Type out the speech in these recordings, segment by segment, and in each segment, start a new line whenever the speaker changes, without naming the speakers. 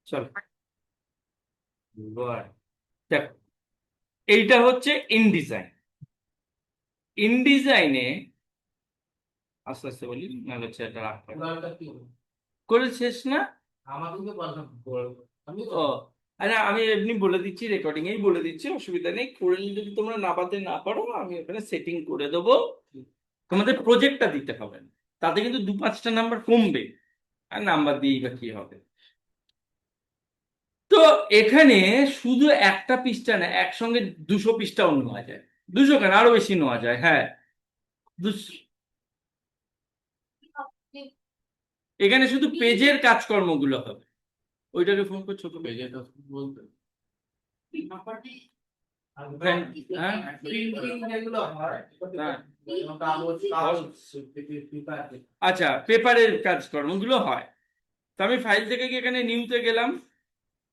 চলো দেখো, এইটা হচ্ছে ইনডিজাইন। ইনডিজাইনে আস্তে আস্তে বলি, নাহলে হচ্ছে এটা রাখ করে শেষ না। ও আরে আমি এমনি বলে দিচ্ছি, রেকর্ডিং এই বলে দিচ্ছি, অসুবিধা নেই। করে নিয়ে যদি তোমরা নামাতে না পারো, আমি ওখানে সেটিং করে দেবো। তোমাদের প্রজেক্টটা দিতে হবে না, তাতে কিন্তু 2-5টা নাম্বার কমবে। আর নাম্বার দিয়েই বা কি হবে। তো এখানে শুধু একটা পৃষ্ঠা না, একসঙ্গে 200 পৃষ্ঠাও নেওয়া যায়। 200 কেন, আরো বেশি নেওয়া যায়, হ্যাঁ। 200 এখানে শুধু পেজের কাজকর্মগুলো হবে। ওইটাকে ফোন করে ছোট পেজের বলতে। হ্যাঁ, হ্যাঁ, হ্যাঁ। আচ্ছা, পেপারের কাজকর্মগুলো হয়। তো আমি ফাইল থেকে গিয়ে এখানে নিউতে গেলাম।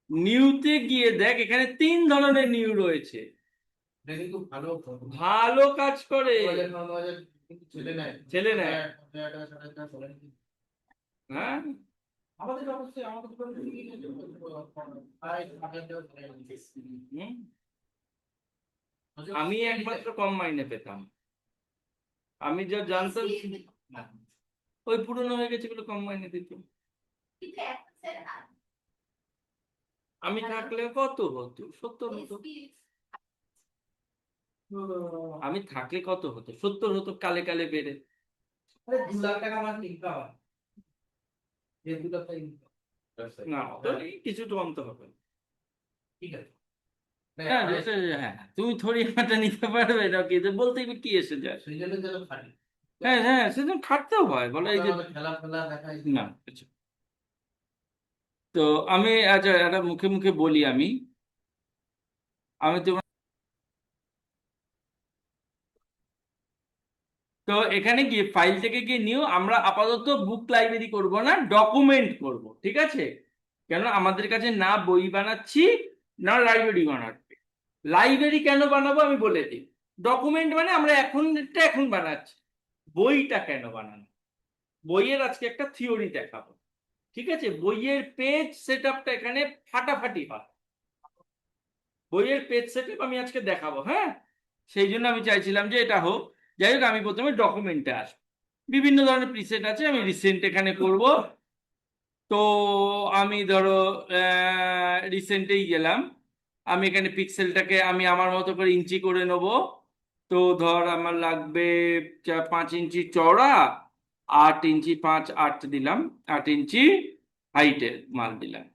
নিউতে গিয়ে দেখ, এখানে 3 ধরনের নিউ রয়েছে। ভালো কাজ করে, ছেলে নেয়। হ্যাঁ, হুম। আমি একমাত্র কম মাইনে পেতাম। আমি যা জানতাম, ওই পুরনো হয়ে গেছে বলে কম মাইনে দিত। আমি থাকলে কত হতো, 70 হতো। আমি থাকলে কত হতো, 70 হতো, কালে কালে বেড়ে। 2 লাখ টাকা আমার ইনকাম। না, তো এই কিছু কমতে হবে। ঠিক আছে। হ্যাঁ, হ্যাঁ, তুমি থোড়ি একটা নিতে পারবে, এটা কি বলতে কি এসে যায়। হ্যাঁ, হ্যাঁ, সেজন্য খাটতেও হয়, বলে এই যে না কিছু। তো আমি আচ্ছা একটা মুখে মুখে বলি, আমি আমি তোমার। তো এখানে গিয়ে ফাইল থেকে গিয়ে নিও, আমরা আপাতত বুক লাইব্রেরি করব না, ডকুমেন্ট করব, ঠিক আছে? কেন আমাদের কাছে না বই বানাচ্ছি, না লাইব্রেরি বানাচ্ছি। লাইব্রেরি কেন বানাবো আমি বলে দিই। ডকুমেন্ট মানে আমরা এখন বানাচ্ছি। বইটা কেন বানানো, বইয়ের আজকে একটা থিওরি দেখাবো। ঠিক আছে, বইয়ের পেজ সেট আপটা এখানে ফাটাফাটি হয়। বইয়ের পেজ সেট আপ আমি আজকে দেখাবো, হ্যাঁ। সেই জন্য আমি চাইছিলাম যে এটা হোক। যাই হোক, আমি প্রথমে ডকুমেন্টে আসবো। বিভিন্ন ধরনের প্রিসেট আছে, আমি রিসেন্ট এখানে করব। তো আমি ধরো রিসেন্টেই গেলাম। আমি এখানে পিক্সেলটাকে আমি আমার মতো করে ইঞ্চি করে নেব। তো ধর আমার লাগবে 5 ইঞ্চি চওড়া, 8 ইঞ্চি, 5 8 দিলাম, 8 ইঞ্চি হাইটের মাল দিলাম।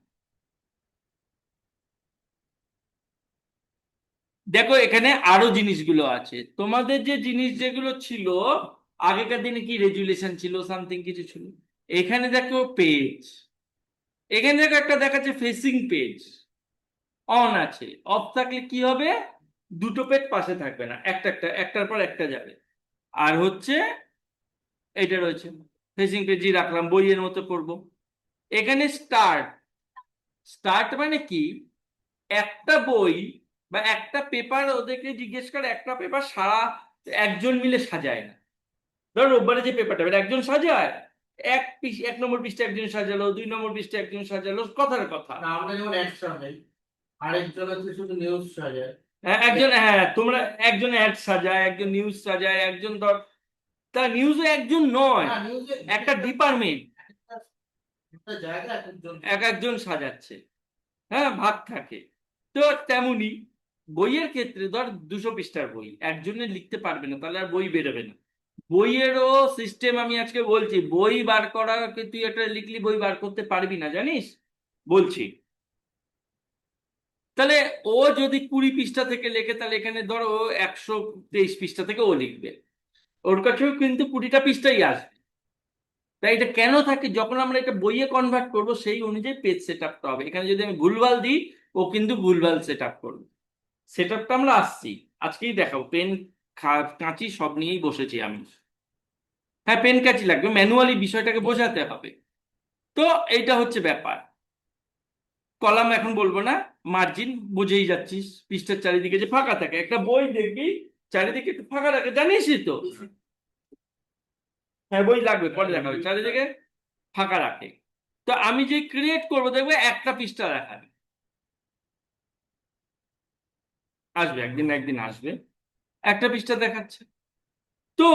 দেখো, এখানে আরো জিনিসগুলো আছে, তোমাদের যে জিনিস যেগুলো ছিল আগেকার দিনে, কি রেজুলেশন ছিল, সামথিং কিছু ছিল। এখানে দেখো পেজ, এখানে দেখো একটা দেখাচ্ছে ফেসিং পেজ অন আছে। অফ থাকলে কি হবে, দুটো পেজ পাশে থাকবে না, একটা একটা একটার পর একটা যাবে। আর হচ্ছে এটা রয়েছে, ফেসিং পেজই রাখলাম, বইয়ের মতো করব। এখানে স্টার্ট, স্টার্ট মানে কি, একটা বই বা একটা পেপার, ওদেরকে জিজ্ঞেস করে একটা পেপার সারা একজন মিলে সাজায় না। ধর রোববারে যে পেপারটা, এটা একজন সাজায়। 1 নম্বর পৃষ্ঠা একজন সাজালো, 2 নম্বর পৃষ্ঠা একজন সাজালো, কথার কথা।
না, আমরা যেমন একশো নেই, আরেকজন হচ্ছে শুধু নিউজ সাজায়।
হ্যাঁ, একজন, হ্যাঁ, তোমরা একজন অ্যাড সাজায়, একজন নিউজ সাজায়, একজন ধর, তা নিউজে একজন নয়,
না, নিউজে
একটা ডিপার্টমেন্ট
একটা জায়গা একজন।
এক একজন সাজাচ্ছে। হ্যাঁ, ভাগ থাকে। তো তেমনি বইয়ের ক্ষেত্রে ধর 200 পৃষ্ঠার বই একজনে লিখতে পারবে না, তাহলে আর বই বেরোবে না। বইয়েরও সিস্টেম আমি আজকে বলছি। বই বার করা, তুই একটা লিখলি, বই বার করতে পারবি না, জানিস, বলছি। তাহলে ও যদি 20 পৃষ্ঠা থেকে লেখে, তাহলে এখানে ধরো 123 পৃষ্ঠা থেকে ও লিখবে, ওর কাছেও কিন্তু 20টা পৃষ্ঠাই আসবে। তাই এটা কেন থাকে, যখন আমরা এটা বইয়ে কনভার্ট করব, সেই অনুযায়ী পেজ সেট আপটা হবে। এখানে যদি আমি ভুলভাল দিই, ও কিন্তু ভুলভাল সেট আপ করবে। সেট আপটা আমরা আসছি, আজকেই দেখাবো। পেন, কাঁচি সব নিয়েই বসেছি আমি। হ্যাঁ, পেন কাঁচি লাগবে, ম্যানুয়ালি বিষয়টাকে বোঝাতে হবে। তো এইটা হচ্ছে ব্যাপার। কলাম এখন বলবো না, মার্জিন বুঝেই যাচ্ছিস, পৃষ্ঠার চারিদিকে যে ফাঁকা থাকে, একটা বই দেখবি চারিদিকে একটু ফাঁকা রাখে, জানিসই তো। হ্যাঁ, বই লাগবে, পরে দেখা হবে, চারিদিকে ফাঁকা রাখে। তো তো আমি যে ক্রিয়েট করবো দেখবে একটা পৃষ্ঠা দেখাবে, আসবে একদিন না একদিন আসবে, একটা পৃষ্ঠা দেখাচ্ছে। তো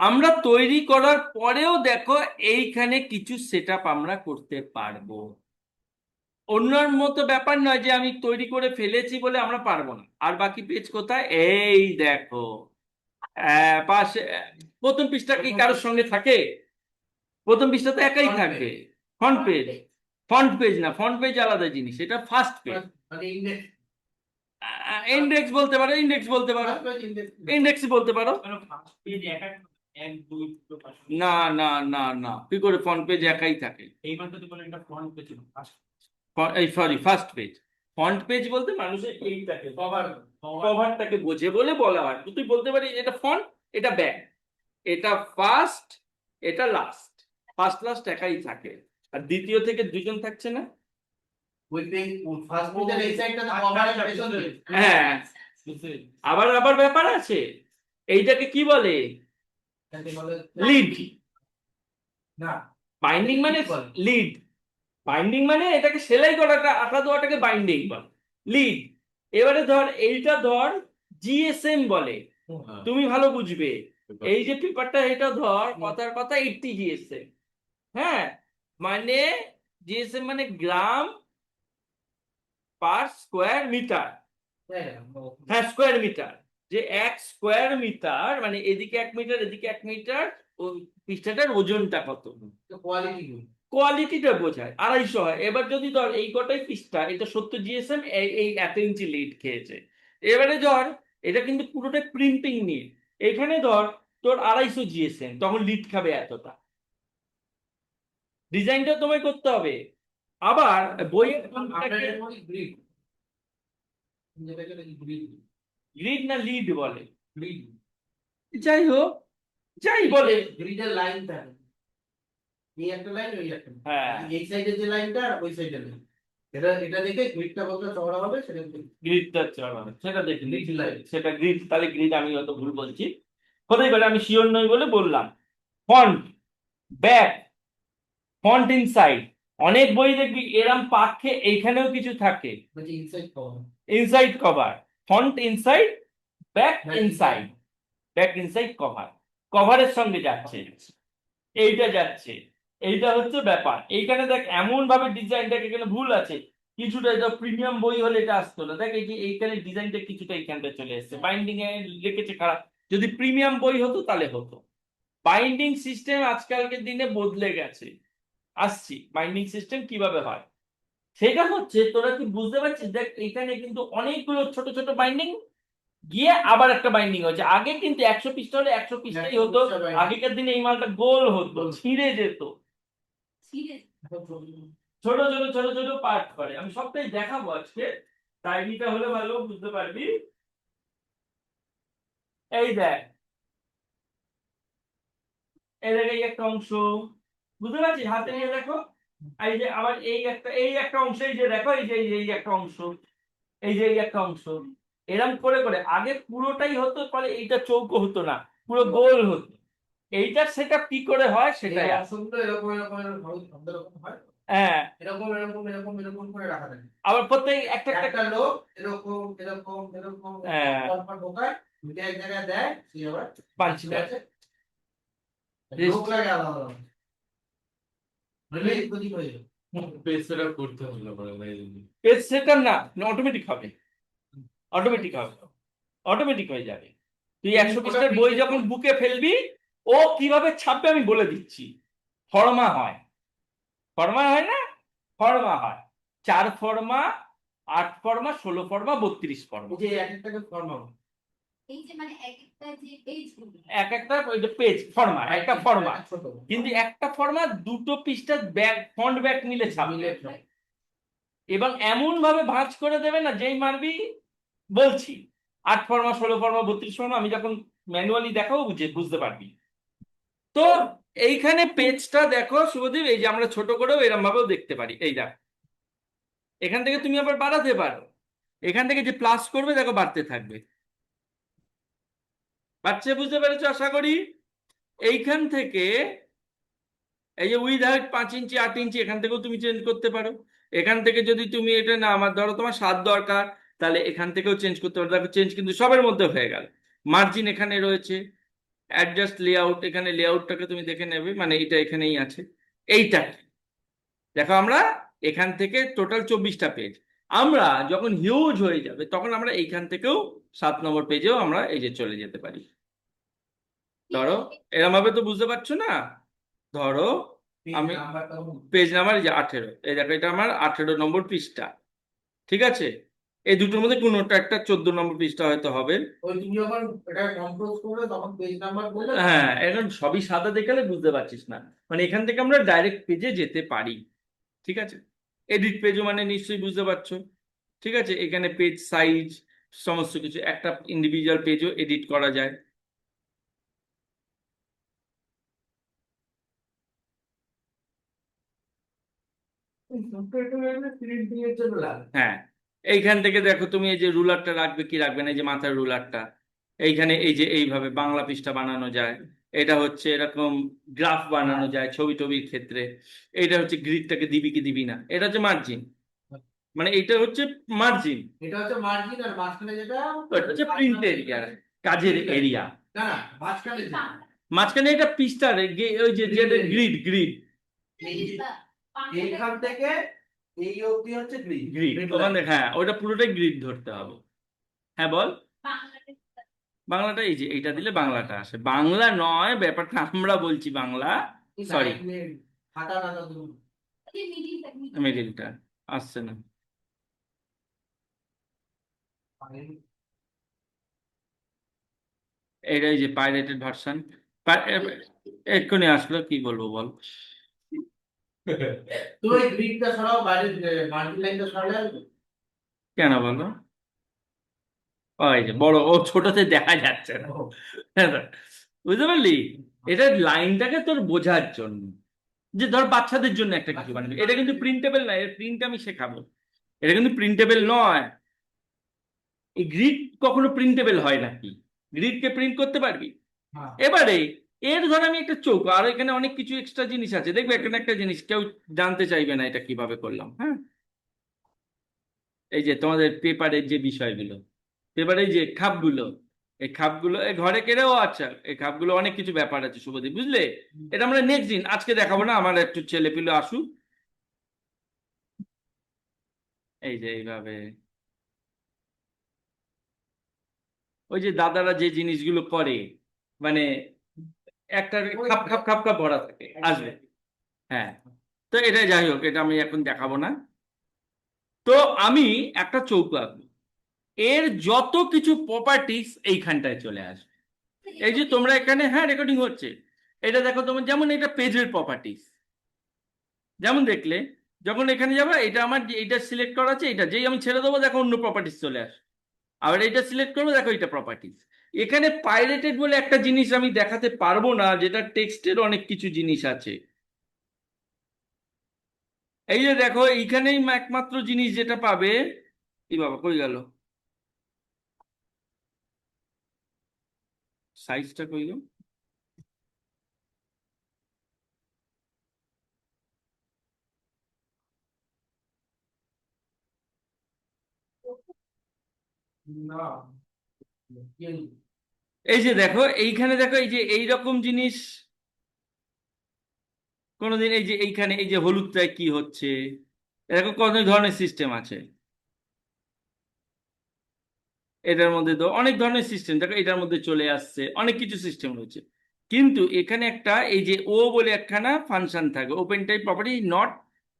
আমরা তৈরি করার পরেও দেখো এইখানে কিছু সেট আমরা করতে পারবো। অন্যর মতো ব্যাপার নয় যে আমি তৈরি করে ফেলেছি বলে আমরা পারবো না। আর বাকি পেজ কোথায়, এই দেখো পাশে প্রথম পৃষ্ঠা কি কারোর সঙ্গে থাকে? প্রথম পৃষ্ঠা তো একাই
Front
থাকবে।
page.
Front page, front page না, ফ্রন্ট পেজ আলাদা জিনিস, এটা ফার্স্ট পেজ।
মানে index,
ইন্ডেক্স বলতে পারো, ইন্ডেক্স বলতে পারো,
first page index.
ইন্ডেক্স বলতে পারো।
পেজ এক এক এক দুই দুটো পাঁচ
না না না না, কি করে ফ্রন্ট পেজ একাই থাকে?
এই মাত্র তো বলে একটা ফ্রন্ট পেজ ছিল
এই sorry, first page. Front page বলতে মানুষের এইটাকে
Cover.
কভারটাকে বোঝে বলে বলা হয়। তুই বলতে পারিস এটা ফ্রন্ট, এটা ব্যাক, এটা ফার্স্ট, এটা লাস্ট। ফার্স্ট লাস্ট একাই থাকে, আর দ্বিতীয় থেকে দুজন থাকছে না।
ওই page, first page এর এই side টা তো cover এর পেছন দিকে।
হ্যাঁ, আবার আবার ব্যাপার আছে, এইটাকে কি বলে?
এটাকে বলে
লিড।
না,
বাইন্ডিং মানে
Lead বলে।
লিড, বাইন্ডিং মানে এটাকে সেলাই করাটা, আঠা দেওয়াটাকে বাইন্ডিং বলে, লিড। এবারে ধর এইটা ধর জিএসএম বলে, তুমি ভালো বুঝবে। এই যে পেপারটা, এটা ধর কথার কথা 80 জিএসএম। হ্যাঁ, মানে জিএসএম মানে গ্রাম পার স্কোয়ার মিটার। হ্যাঁ, স্কোয়ার মিটার। যে 1 স্কোয়ার মিটার মানে এদিকে 1 মিটার, এদিকে 1 মিটার, ও পৃষ্ঠাটার ওজনটা কত,
কোয়ালিটি
কোয়ালিটিটা বোঝায়। 250 হয়। এবার যদি ধর এই কটাই পৃষ্ঠা, এটা 70 জিএসএম, এই 1 ইঞ্চি লিড খেয়েছে। এবারে ধর এটা কিন্তু পুরোটা প্রিন্টিং নিয়ে, এখানে ধর তোর 250 জিএসএম, তখন লিড খাবে এতটা। ডিজাইনটা তোমায় করতে হবে। আবার বইয়ের
আপনাদের মধ্যে গ্রিড, যেটাকে গ্রিড,
গ্রিড না লিড বলে,
গ্রিড,
যাই হোক, যাই বলে।
গ্রিডের লাইন থাকে, এই একটা লাইন, ওই একটা line।
হ্যাঁ,
এই সাইডে যে লাইনটা আর ওই সাইডে লাইন, এটা দেখে গ্রিডটা কত চওড়া হবে সেটা দেখে।
গ্রিডটা চড়ানো সেটা দেখি,
Grid line।
সেটা গ্রিড, তাহলে গ্রিড আমি হয়তো ভুল বলছি, হতেই পারে, আমি শিওর নই বলে বললাম। Front, back, front inside. অনেক বই দেখবি এরম পাখে এইখানেও কিছু থাকে,
মানে inside cover,
inside cover, front inside, back
Back
inside, back inside cover, কভারের সঙ্গে যাচ্ছে, এইটা যাচ্ছে। এইটা হচ্ছে ব্যাপার। এইখানে দেখ এমন ভাবে ডিজাইনটাকে, এখানে ভুল আছে কিছুটা। এটা প্রিমিয়াম বই হলে এটা আসতো না। দেখ এই যে এইখানে ডিজাইনটা কিছুটা এইখানটা চলে এসছে, বাইন্ডিং এ লিখেছে খারাপ। যদি প্রিমিয়াম বই হতো তাহলে হতো। বাইন্ডিং সিস্টেম আজকালকের দিনে বদলে গেছে। আসছি বাইন্ডিং সিস্টেম কিভাবে হয়, সেটা হচ্ছে তোরা কি বুঝতে পারছিস? দেখ এখানে কিন্তু অনেকগুলো ছোট ছোট বাইন্ডিং গিয়ে আবার একটা বাইন্ডিং হচ্ছে। আগে কিন্তু 100 পৃষ্ঠা হলে 100 পৃষ্ঠাই হতো। আগেকার দিনে এই মালটা গোল হতো, ছিঁড়ে যেত, ছোট ছোট ছোট ছোট পার্ট করে। আমি সবটাই দেখাবো আজকে, ডায়েরিটা হলে ভালো বুঝতে পারবি। এই দেখ, এই দেখ, এই একটা অংশ, বুঝতে পারছিস? হাতে নিয়ে দেখো। এই যে আবার এই একটা অংশ, এই যে দেখো, এই যে একটা অংশ, এই যে এই একটা অংশ, এরম করে করে আগে পুরোটাই হতো, পরে এইটা চৌকো হতো না, পুরো গোল হতো। এইটার সেটআপ কি করে হয় সেটাই আছে।
সুন্দর এরকম এরকম এরকম এরকম হয়,
হ্যাঁ,
এরকম এরকম এরকম এরকম করে রাখা থাকে।
আবার প্রত্যেক একটা একটা
একটা লোক এরকম এরকম এরকম
হ্যাঁ।
পরপর ঢোকায়, দুটো এক জায়গায় দেয়, সে আবার
পাঁচ
ঠিক আছে, লোক লাগে আলাদা আলাদা, রিলিজ বুঝি হয়ে যাবে।
পেজ সেটআপ করতে হলো পরে ভাই।
পেজ সেটআপ না, অটোমেটিক হবে, অটোমেটিক হবে, অটোমেটিক হয়ে যাবে। তুই 100 পৃষ্ঠার বই যখন বুকে ফেলবি, ও কিভাবে ছাপবে আমি বলে দিচ্ছি। ফর্মা হয়, ফর্মা হয় না, ফর্মা হয় 4 ফর্মা, 8 ফর্মা, 16 ফর্মা, 32 ফর্মা।
এই যে এক একটাকে ফর্মাবো,
এই যে মানে এক একটা যে পেজগুলো
এক একটা ওই যে পেজ ফর্মা, একটা ফর্মা,
ছোট
কিন্তু একটা ফর্মা দুটো পৃষ্ঠা ব্যাক, ফ্রন্ট ব্যাক মিলে ছাপবে।
মিলে
এবং এমন ভাবে ভাঁজ করে দেবে না, যেই মারবি, বলছি 8 ফর্মা, 16 ফর্মা, 32 ফর্মা, আমি যখন ম্যানুয়ালি দেখাবো বুঝতে পারবি। তো এইখানে পেজটা দেখো শুভদীপ, এই যে আমরা ছোট করেও এরম ভাবেও দেখতে পারি। এই দেখ, এখান থেকে তুমি আবার বাড়াতে পারো, এখান থেকে যে প্লাস করবে দেখো বাড়তে থাকবে। বাচ্চা বুঝতে পেরেছো আশা করি। এইখান থেকে এই যে উইথ হাইট 5 ইঞ্চি 8 ইঞ্চি এখান থেকেও তুমি চেঞ্জ করতে পারো। এখান থেকে যদি তুমি এটা না, আমার ধরো তোমার 7 দরকার, তাহলে এখান থেকেও চেঞ্জ করতে পারো। দেখো চেঞ্জ কিন্তু সবের মধ্যে হয়ে গেল। মার্জিন এখানে রয়েছে, অ্যাডজাস্ট লেআউট, এখানে লেআউটটাকে তুমি দেখে নেবে, মানে এটা এখানেই আছে। এইটা দেখো আমরা এখান থেকে টোটাল 24টা পেজ। আমরা যখন হিউজ হয়ে যাবে তখন আমরা এইখান থেকেও 7 নম্বর পেজেও আমরা এই যে চলে যেতে পারি। ধরো এরম ভাবে তো বুঝতে পারছো না? ধরো আমি
নাম্বারটা
পেজ নাম্বার এই যে 18, এই দেখো এটা আমার 18 নম্বর পৃষ্ঠা, ঠিক আছে? এই দুটোর মধ্যে কোনোটা একটা 14 নম্বর পৃষ্ঠা হয়তো হবে।
ওই তুমি যখন এটা কম্পোজ করবে তখন পেজ নাম্বার বললে
হ্যাঁ, এখন সবই সাদা দেখালে বুঝতে পারছিস না, মানে এখান থেকে আমরা ডাইরেক্ট পেজে যেতে পারি, ঠিক আছে? এডিট পেজও মানে নিশ্চয়ই বুঝতে পারছো, ঠিক আছে? এখানে পেজ সাইজ সমস্ত কিছু, একটা ইন্ডিভিজুয়াল পেজও এডিট করা যায়।
প্রিন্টিং এর জন্য লাগে।
হ্যাঁ, এইখান থেকে দেখো তুমি এই যে রুলারটা রাখবে কি রাখবে না, এই যে মাথার রুলারটা, এইখানে এই যে এইভাবে বাংলা পৃষ্ঠা বানানো যায়। এটা হচ্ছে এরকম গ্রাফ বানানো যায় ছবি টবির ক্ষেত্রে। এটা হচ্ছে গ্রিডটাকে দিবি কি দিবি না, এটা হচ্ছে মার্জিন, মানে এটা হচ্ছে মার্জিন।
এটা হচ্ছে মার্জিন, আর মাঝখানে যেটা
এটা হচ্ছে প্রিন্ট এরিয়া, কাজের এরিয়া।
না না, মাঝখানে যেটা
মাঝখানে এটা পৃষ্ঠার ওই যে গ্রিড গ্রিড
এইখান থেকে এই অবধি হচ্ছে গ্রিড।
গ্রিড ওখানে, হ্যাঁ ওটা পুরোটাই গ্রিড ধরতে হবে। হ্যাঁ বল। বাংলাটা এই যে এইটা দিলে বাংলাটা আসে, বাংলা নয় ব্যাপারটা, আমরা বলছি বাংলা, সরি
হাঁটা নাটা তুমি
মিডিলটা আসছে না। এটা এই যে পাইরেটেড ভার্সন, এক্ষুনি আসলো, কি বলবো বল।
তুমি ওই গ্রিডটা সরাও, বাইরে মার্জিন লাইনটা সরালে আসবে।
কেন বলো? ওই যে বড়, ও ছোটতে দেখা যাচ্ছে না, বুঝতে পারলি? এটা লাইনটাকে তোর বোঝার জন্য, যে ধর বাচ্চাদের জন্য একটা কিছু বানাবি, এটা কিন্তু প্রিন্টেবল না, এর প্রিন্ট আমি শেখাবো, এটা কিন্তু প্রিন্টেবল নয়। এই গ্রিড কখনো প্রিন্টেবল হয় নাকি? গ্রিডকে প্রিন্ট করতে পারবি?
হ্যাঁ।
এবারে এর ধর আমি একটা চৌকো, আর এখানে অনেক কিছু এক্সট্রা জিনিস আছে, দেখবে এখানে একটা জিনিস কেউ জানতে চাইবে না এটা কিভাবে করলাম। হ্যাঁ, এই যে তোমাদের পেপারের যে বিষয়গুলো, পেপারের যে খাপগুলো, এই খাপগুলো এই ঘরে কেড়েও, আচ্ছা এই খাপগুলো অনেক কিছু ব্যাপার আছে শুভদীপ, বুঝলে? এটা আমরা নেক্সট দিন, আজকে দেখাবো না, আমার একটু ছেলে পিলে আসুক। এই যে এইভাবে ওই যে দাদারা যে জিনিসগুলো করে, মানে একটা খাপ খাপ খাপ খাপ ভরা থাকে, আসবে। হ্যাঁ, তো এটা যাই হোক, এটা আমি এখন দেখাবো না। তো আমি একটা চৌকো আঁকবো, এর যত কিছু প্রপার্টিস এইখানটায় চলে আসবে। এই যে তোমরা এখানে, হ্যাঁ রেকর্ডিং হচ্ছে, এটা দেখো তোমার, যেমন এটা পেজের প্রপার্টিস, যেমন দেখলে যখন এখানে যাবে, এটা আমার এইটা সিলেক্ট করা আছে, এটা যেই আমি ছেড়ে দেবো দেখো অন্য প্রপার্টিস চলে আসে, আবার এইটা সিলেক্ট করবো দেখো এটা প্রপার্টিস। এখানে পাইরেটেড বলে একটা জিনিস আমি দেখাতে পারবো না, যেটা টেক্সটের অনেক কিছু জিনিস আছে। এই যে দেখো এইখানেই একমাত্র জিনিস যেটা পাবে, এই বাবা কই গেল, সাইজটা কই গেল?
না,
এই যে দেখো এইখানে দেখো, এই যে এইরকম জিনিস কোনোদিন, এই যে এইখানে এই যে হলুদটায় কি হচ্ছে, এরকম কত ধরনের সিস্টেম আছে। এটার মধ্যে তো অনেক ধরনের সিস্টেম দেখো, এটার মধ্যে চলে আসছে, অনেক কিছু সিস্টেম রয়েছে। কিন্তু এখানে একটা এই যে ও বলে একখানা ফাংশন থাকে, open type property not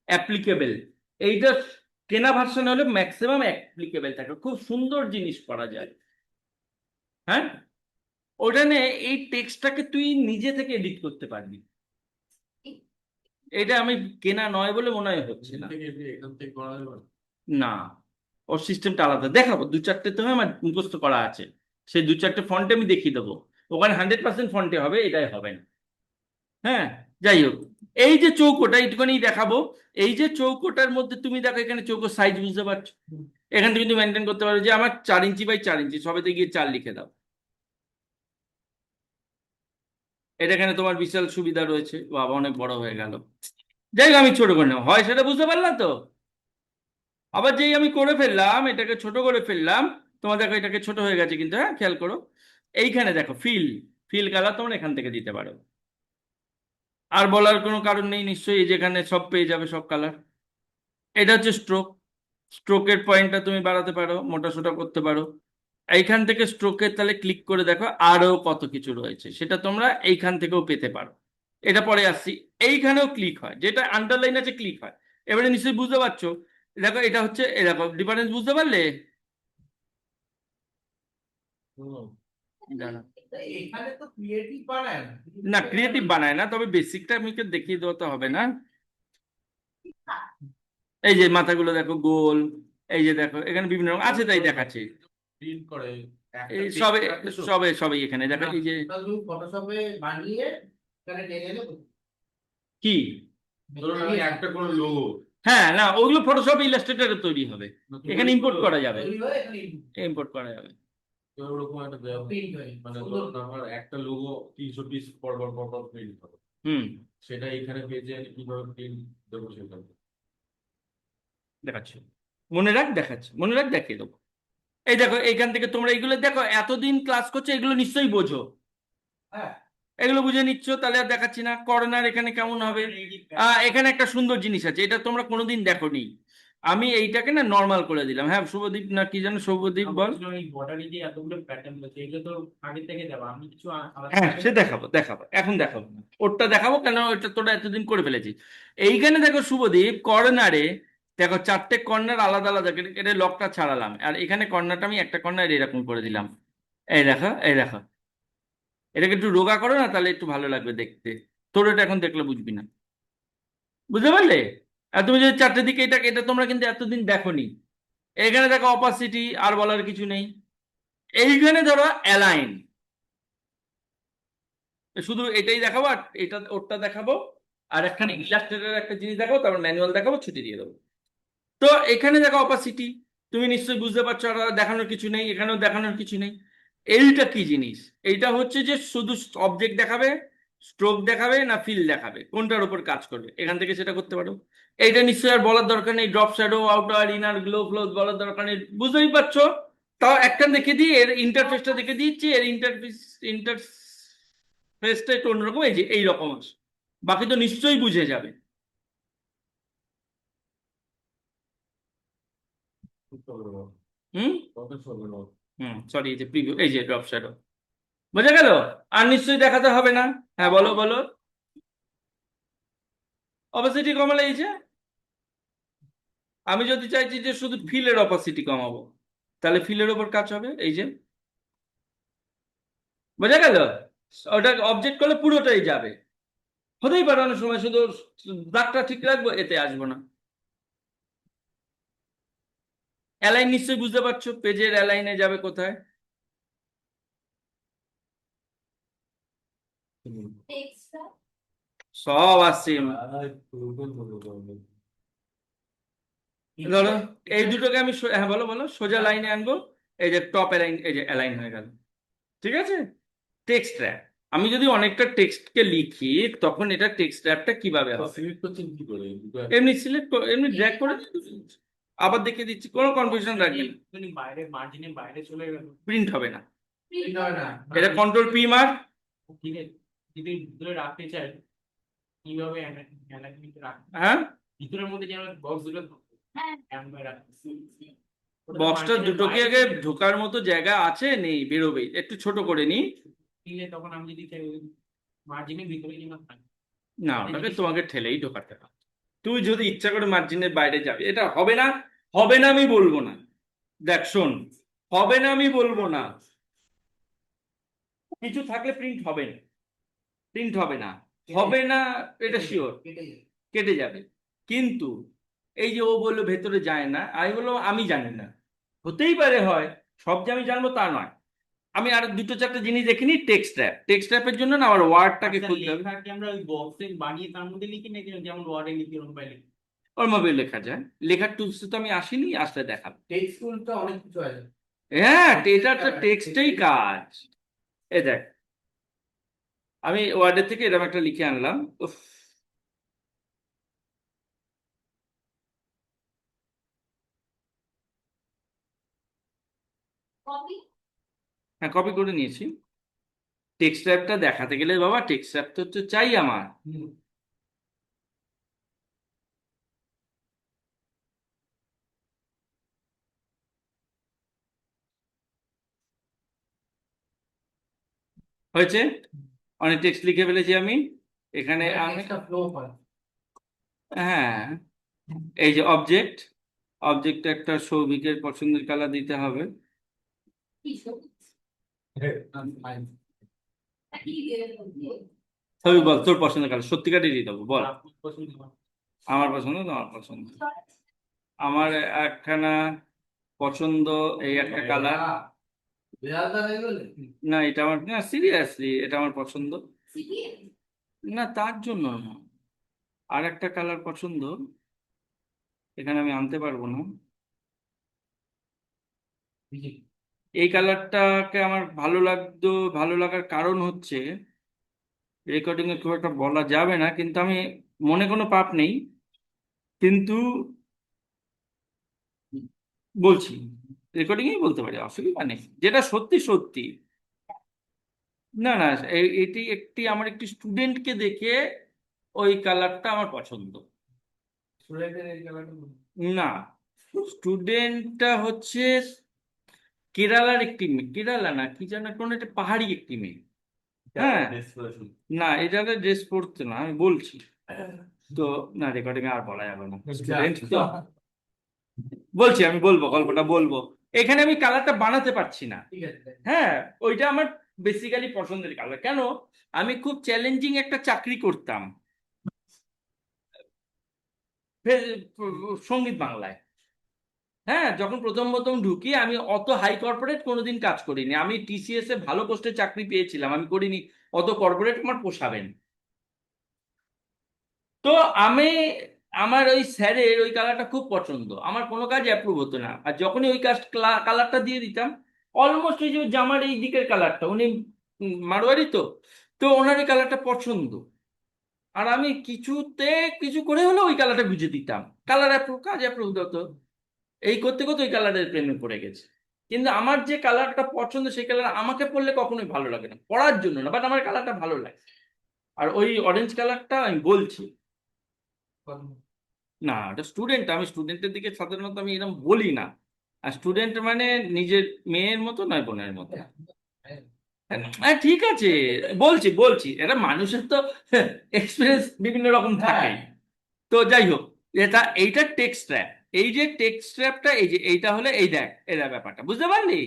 applicable, এইটা কেনা ভার্সন হলে ম্যাক্সিমাম অ্যাপ্লিকেবল থাকে, খুব সুন্দর জিনিস করা যায়। হ্যাঁ, ওটা নিয়ে এই টেক্সটটাকে তুই নিজে থেকে এডিট করতে পারবি। এটা আমি কেনা নয় বলে মনে হয় হচ্ছে না।
এখান থেকে করা যাবে না?
না, ওর সিস্টেমটা আলাদা, দেখাবো 2-4টে তো আমার মুখস্থ করা আছে, সেই 2-4টে ফন্টে আমি দেখিয়ে দেবো। ওখানে 100% ফন্টে হবে, এটাই হবে না। হ্যাঁ, যাই হোক, এই যে চৌকোটা এইটুখানি দেখাবো। এই যে চৌকোটার মধ্যে তুমি দেখো এখানে চৌকোর সাইজ বুঝতে পারছো, এখান থেকে তুমি মেনটেন করতে পারো যে আমার 4 ইঞ্চি বাই 4 ইঞ্চি, সবেতে গিয়ে 4 লিখে দাও। এটা এখানে তোমার বিশাল সুবিধা রয়েছে, বাবা অনেক বড় হয়ে গেল। যাই হোক, আমি ছোট করে নেব, হয় সেটা বুঝতে পারলাম তো। আবার যেই আমি করে ফেললাম, এটাকে ছোট করে ফেললাম, তোমার দেখো এটাকে ছোট হয়ে গেছে কিন্তু, হ্যাঁ খেয়াল করো। এইখানে দেখো ফিল, ফিল কালার তোমরা এখান থেকে দিতে পারো। আর বলার কোনো কারণ নেই নিশ্চয়ই, এই যেখানে সব পেয়ে যাবে সব কালার। এটা হচ্ছে স্ট্রোক, স্ট্রোকের পয়েন্টটা তুমি বাড়াতে পারো, মোটা সোটা করতে পারো। এইখান থেকে স্ট্রোকের তাহলে ক্লিক করে দেখো আরো কত কিছু রয়েছে, সেটা তোমরা এইখান থেকেও পেতে পারো। এটা পরে আসছি। এইখানেও ক্লিক হয়, যেটা আন্ডারলাইন আছে ক্লিক হয়। এবারে নিশ্চয়ই বুঝতে পারছো, দেখো এটা হচ্ছে এরকম ডিফারেন্স, বুঝতে পারলে?
হুম।
দাঁড়াও।
এখানে তো ক্রিয়েটিভ বানায় না।
না, ক্রিয়েটিভ বানায় না, তবে বেসিকটা আমাকে দেখিয়ে দেওয়া তো হবে না। এই যে মাথাগুলো দেখো গোল, এই যে দেখো এখানে বিভিন্ন রকম আছে তাই দেখাচ্ছে।
প্রিন্ট করে একটা
এই
text
সবে
রাখে তো।
সবে সবে এখানে দেখো এই যে
ওটা তুমি ফটোশপে বানিয়ে এখানে টেনে এনে
কি।
ধরুন আমি একটা কোনো লোগো
হ্যাঁ, না ওগুলো ফটোশপ ইলাস্ট্রেটরে তৈরি হবে, এখানে ইম্পোর্ট করা যাবে,
তৈরি হয়ে এখানে
ইম্পোর্ট করা যাবে।
ওরকম একটা দেওয়া হয়।
প্রিন্ট হয়ে
মানে
সুন্দর।
ধরুন আমার একটা লোগো 300 পিস পর প্রিন্ট হবে,
হুম,
সেটা এখানে পেজে কিভাবে প্রিন্ট দেবো সেটা।
দেখাচ্ছি, মনে রাখ, দেখাচ্ছি, মনে রাখ, দেখিয়ে দেবো। এই দেখো এইখান থেকে তোমরা এইগুলো দেখো, এতদিন ক্লাস করছো এগুলো নিশ্চয়ই বোঝো,
হ্যাঁ
এগুলো বুঝে নিচ্ছ, তাহলে আর দেখাচ্ছি না। কর্নার এখানে কেমন হবে, এখানে একটা সুন্দর জিনিস আছে, এটা তোমরা কোনোদিন দেখোনি। আমি এইটাকে না নর্মাল করে দিলাম। হ্যাঁ শুভদীপ না কি জানো, শুভদীপ বল।
এই বর্ডারে যে এতগুলো প্যাটার্ন আছে এগুলো তো আগে থেকে দেওয়া, আমি কিছু আলাদা
হ্যাঁ সে দেখাবো, দেখাবো, এখন দেখাবো না, ওরটা দেখাবো কেন, ওটা তোরা এতদিন করে ফেলেছি। এইখানে দেখো শুভদীপ, কর্নারে দেখো চারটে কর্নার আলাদা আলাদা, এটা লকটা ছাড়ালাম, আর এখানে কর্নারটা আমি একটা কর্নার এরকম করে দিলাম। এই দেখো, এই দেখো, এটাকে একটু রোগা করো না, তাহলে একটু ভালো লাগবে দেখতে। তোর এটা এখন দেখলে বুঝবি না, বুঝতে পারলে? আর তুমি যদি চারটে দিকে, এটা এটা তোমরা কিন্তু এতদিন দেখোনি। এখানে দেখো অপাসিটি, আর বলার কিছু নেই। এইখানে ধরো অ্যালাইন, শুধু এটাই দেখাবো, আর এটা ওরটা দেখাবো, আর একখানে ইলাস্ট্রেটর একটা জিনিস দেখাবো, তারপর ম্যানুয়াল দেখাবো, ছুটি দিয়ে দেবো। তো এখানে দেখো অপাসিটি, তুমি নিশ্চয়ই বুঝতে পারছো, আর দেখানোর কিছু নেই, এখানেও দেখানোর কিছু নেই। এইটা কি জিনিস? এইটা হচ্ছে যে শুধু অবজেক্ট দেখাবে, স্ট্রোক দেখাবে, না ফিল দেখাবে, কোনটার উপর কাজ করবে, এখান থেকে সেটা করতে পারো। এইটা নিশ্চয়ই আর বলার দরকার নেই, drop shadow, outer, inner, glow, flows বলার দরকার নেই, বুঝতেই পারছো। তাও একটা দেখে দিই, এর ইন্টারফেসটা দেখে দিচ্ছি, এর ইন্টারফেসটা একটু অন্যরকম, এই যে এইরকম আছে, বাকি তো নিশ্চয়ই বুঝে যাবে। হুম,
কত সরবে না।
সরি, এই যে প্রিভিউ, এই যে ড্রপ শ্যাডো, বোঝা গেল? আর নিশ্চয়ই দেখাতে হবে না। হ্যাঁ বলো বলো। অপাসিটি কমালে এই যে, আমি যদি চাইছি যে শুধু ফিলের অপাসিটি কমাবো, তাহলে ফিলের ওপর কাজ হবে, এই যে, বোঝা গেল? ওটা অবজেক্ট করলে পুরোটাই যাবে। হতেই পারে অনেক সময় শুধু দাগটা ঠিক রাখবো, এতে আসবো না। অ্যালাইন নিশ্চয়ই বুঝতে পারছো, পেজের অ্যালাইনে যাবে কোথায়।
টেক্সটটা
সব আসছে। ধরো এই দুটোকে আমি হ্যাঁ বলো বলো, সোজা লাইনে আনবো, এই যে টপ অ্যালাইন, এই যে অ্যালাইন হয়ে গেল, ঠিক আছে। টেক্সট র্যাপ, আমি যদি অনেকটা টেক্সটকে লিখি, তখন এটা টেক্সট র্যাপটা কিভাবে হবে?
সিলেক্ট করছেন কি করে দুটো
এমনি সিলেক্ট, এমনি ড্র্যাগ করে আবার দেখিয়ে দিচ্ছি, কোনো কনফিউশন রাখবেন।
একটুখানি বাইরে মার্জিনের বাইরে চলে গেল,
প্রিন্ট হবে না,
প্রিন্ট হয় না।
এটা কন্ট্রোল পি মার।
ঠিক আছে, যদি ভিতরে রাখতে চাই কিভাবে অ্যালাইনমেন্ট রাখতে,
হ্যাঁ,
ভিতরের মধ্যে যেন বক্স দুটো
হ্যাঁ
এমন রাখতে,
বক্সটা দুটোকে আগে ঢোকার মতো জায়গা আছে নেই, বেরোবে, একটু ছোট করে নি।
তখন আমি যদি চাই মার্জিনের ভিতরে যেন থাকে।
না, ওটাকে তোমাকে ঠেলেই ঢোকাতে হবে। তুই যদি ইচ্ছা করে মার্জিনের বাইরে যাবে, এটা হবে না, হবে না আমি বলবো না। দেখ শোন, হবে না আমি বলবো না, কিছু থাকলে প্রিন্ট হবে না, প্রিন্ট হবে না, হবে না, এটা শিওর,
কেটে যায়।
কেটে যাবে। কিন্তু এই যে ও বললো ভেতরে যায় না, আমি বললো আমি জানি না, হতেই পারে হয়, সব যে আমি জানবো তা নয়। আমি আর দুটো চারটে জিনিস দেখিনি। টেক্সট ট্র্যাপ, টেক্সট ট্র্যাপের জন্য না আমার ওয়ার্ডটাকে
আচ্ছা,
খুলতে হবে।
লেখাকে আমরা ওই বক্সে বানিয়ে তার মধ্যে লিখি না, যেমন ওয়ার্ডে লিখি ওরকম পাইলে।
ওর মোবাইল লেখা যায়, লেখার টুলস তো আমি আসিনি, আসলে দেখাবো।
টেক্সট টুলটা অনেক কিছু আছে।
হ্যাঁ, এটা তো টেক্সটেই কাজ। এ দেখ, আমি ওয়ার্ডের থেকে এরকম একটা লিখে আনলাম। উফ,
কপি।
হ্যাঁ কপি করে নিয়েছি। টেক্সট ট্যাবটা দেখাতে গেলে বাবা টেক্সট ট্যাব তো চাই আমার। হয়েছে, অনেক টেক্সট লিখে ফেলেছি আমি এখানে। আমি
একটা ফ্লো হয়।
হ্যাঁ, এই যে অবজেক্ট, অবজেক্টে একটা সৌভিকের পছন্দের কালার দিতে হবে।
কি সবুজ?
Fine.
কি দেবে বলতে?
সৌভিক বল তোর পছন্দের কালার, সত্যিকারই দিয়ে দেবো বল।
আপনার পছন্দ হয়।
আমার পছন্দ তোমার পছন্দ। আমার একখানা পছন্দ, এই একটা কালার।
বেয়াদা হয়ে গেলে?
না এটা আমার, না সিরিয়াসলি এটা আমার পছন্দ।
সিরিয়াস?
না তার জন্য না, আর একটা কালার পছন্দ, এখানে আমি আনতে পারবো না। এই কালারটাকে আমার ভালো লাগতো, ভালো লাগার কারণ হচ্ছে রেকর্ডিং এ খুব একটা বলা যাবে না, কিন্তু আমি মনে কোনো পাপ নেই, কিন্তু বলছি রেকর্ডিং এই বলতে পারি, অসুবিধা নেই, যেটা সত্যি সত্যি। না না, এটি একটি আমার একটি স্টুডেন্টকে দেখে ওই কালারটা আমার পছন্দ।
স্টুডেন্টের এই কালারটা
না, স্টুডেন্টটা হচ্ছে কেরালার একটি মেয়ে, কেরালা না কি যেন কোন একটা পাহাড়ি একটি মেয়ে। হ্যাঁ, না এটা ড্রেস পরতে না, আমি বলছি তো। না রেকর্ডিং আর বলা যাবে না, স্টুডেন্ট তো। বলছি আমি বলবো, গল্পটা বলবো। এখানে আমি কালারটা বানাতে পারছি না।
ঠিক আছে।
হ্যাঁ, ওইটা আমার বেসিক্যালি পছন্দের কালার। কেন, আমি খুব চ্যালেঞ্জিং একটা চাকরি করতাম সঙ্গীত বাংলায়। হ্যাঁ, যখন প্রথম প্রথম ঢুকি আমি অত হাই কর্পোরেট কোনোদিন কাজ করিনি। আমি টিসিএস এ ভালো পোস্টে চাকরি পেয়েছিলাম, আমি করিনি অত কর্পোরেট, আমার পোষাবেন। তো আমি, আমার ওই স্যারের ওই কালারটা খুব পছন্দ, আমার কোনো কাজ অ্যাপ্রুভ হতো না, আর যখনই ওই কাজ কালারটা দিয়ে দিতাম, অলমোস্ট এই যে জামার এই দিকের কালারটা, উনি মারোয়ারি তো, তো ওনার এই কালারটা পছন্দ, আর আমি কিছুতে কিছু করে হলেও ওই কালারটা বুঝে দিতাম, কালার অ্যাপ্রুভ, কাজ অ্যাপ্রুভ হতো। এই করতে করতে ওই কালারের প্রেমে পড়ে গেছে। কিন্তু আমার যে কালারটা পছন্দ সেই কালার আমাকে পরলে কখনোই ভালো লাগে না, পরার জন্য না, বাট আমার কালারটা ভালো লাগে। আর ওই অরেঞ্জ কালারটা আমি বলছি, না এটা স্টুডেন্ট, আমি স্টুডেন্টের দিকে সাধারণত আমি এরকম বলি না। আর স্টুডেন্ট মানে নিজের মেয়ের মতো নয়, বোনের মতো। হ্যাঁ ঠিক আছে, বলছি বলছি, এটা মানুষের তো এক্সপিরিয়েন্স বিভিন্ন রকম থাকে। তো যাই হোক, এটা এইটা টেক্সট ট্র্যাপ, এই যে টেক্সট ট্র্যাপটা, এই যে এইটা হলে এই দেখ এরা ব্যাপারটা বুঝতে পারলি।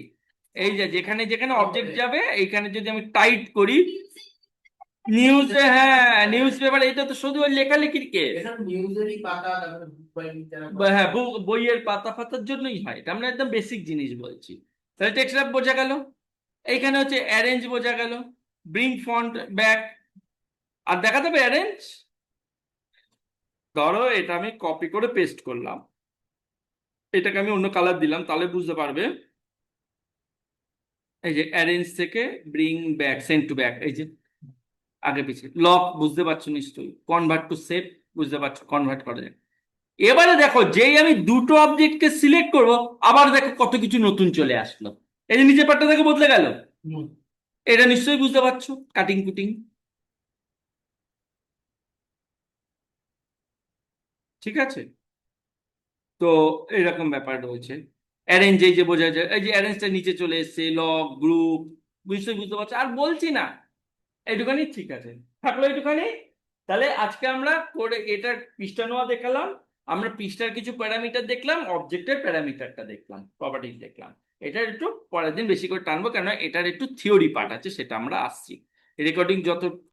এই যে যেখানে যেখানে অবজেক্ট যাবে এইখানে যদি আমি টাইট করি, নিউজে, হ্যাঁ নিউজ পেপার, এটা তো শুধু ওই লেখালেখির কেস।
এটা নিউজেরই পাতা, তারপরে বুক বাইন্ডিং যারা
হ্যাঁ বইয়ের পাতা ফাতার জন্যই হয়, এটা আমরা একদম বেসিক জিনিস বলছি। তাহলে টেক্সট ট্র্যাপ বোঝা গেল, এইখানে হচ্ছে অ্যারেঞ্জ বোঝা গেল, ব্রিং ফন্ট ব্যাক, আর দেখা যাবে অ্যারেঞ্জ। ধরো এটা আমি কপি করে পেস্ট করলাম, এটাকে আমি অন্য কালার দিলাম, তাহলে বুঝতে পারবে। এই যে অ্যারেঞ্জ থেকে bring back, send to back, এই যে আগে পিছিয়ে লক, বুঝতে পারছো নিশ্চয়ই, কনভার্ট টু সেভ, বুঝতে পারছো কনভার্ট করা যায়। এবারে দেখো যেই আমি দুটো অবজেক্টকে সিলেক্ট করব, আবার দেখো কত কিছু নতুন চলে আসলো। এই যে নিচের পাটটা দেখো বদলে গেল, এটা নিশ্চয়ই বুঝতে পারছো, কাটিং কুটিং। ঠিক আছে, তো এরকম ব্যাপার রয়েছে। অ্যারেঞ্জ, এই যে বোঝা যায়, এই যে অ্যারেঞ্জটা নিচে চলে এসছে, লক গ্রুপ, বুঝতে বুঝতে পারছো, আর বলছি না, এইটুখানি ঠিক আছে, থাকলো এইটুখানি। তাহলে আজকে আমরা করে এটার পৃষ্ঠা নেওয়া দেখালাম, আমরা পৃষ্ঠার কিছু প্যারামিটার দেখলাম, অবজেক্টের প্যারামিটারটা দেখলাম, প্রপার্টিজ দেখলাম। এটার একটু পরের দিন বেশি করে টানবো, কেন এটার একটু থিওরি পার্ট আছে, সেটা আমরা আসছি। রেকর্ডিং যত